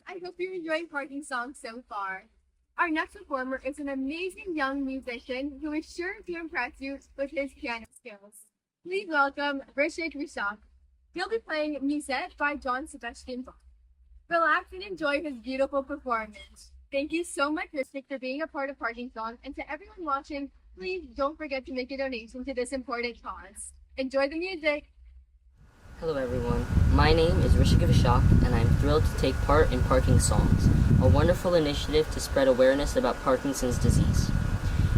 I hope you're enjoying Parking Songs so far. Our next performer is an amazing young musician who is sure to impress you with his piano skills. Please welcome Richard Rishak. He'll be playing Musette by John Sebastian Bach. Relax and enjoy his beautiful performance. Thank you so much, Richard, for being a part of Parking Song, and to everyone watching, please don't forget to make a donation to this important cause. Enjoy the music! Hello everyone, my name is Rishika Vishak and I'm thrilled to take part in Parking Songs, a wonderful initiative to spread awareness about Parkinson's disease.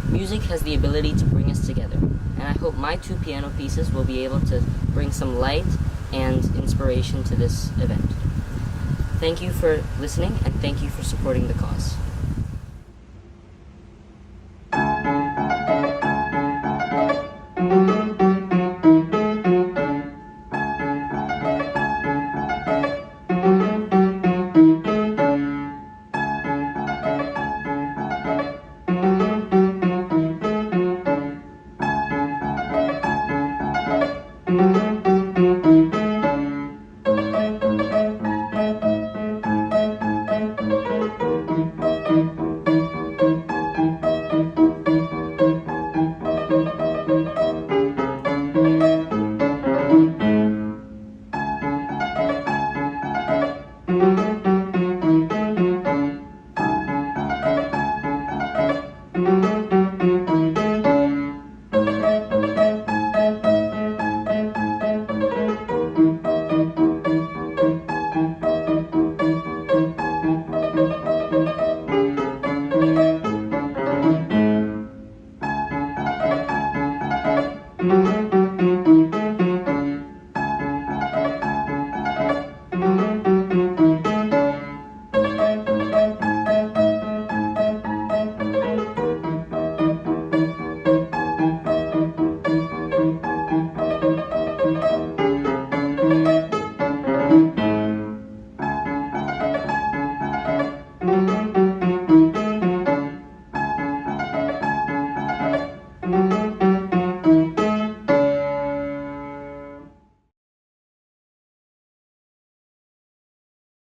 Music has the ability to bring us together, and I hope my two piano pieces will be able to bring some light and inspiration to this event. Thank you for listening and thank you for supporting the cause.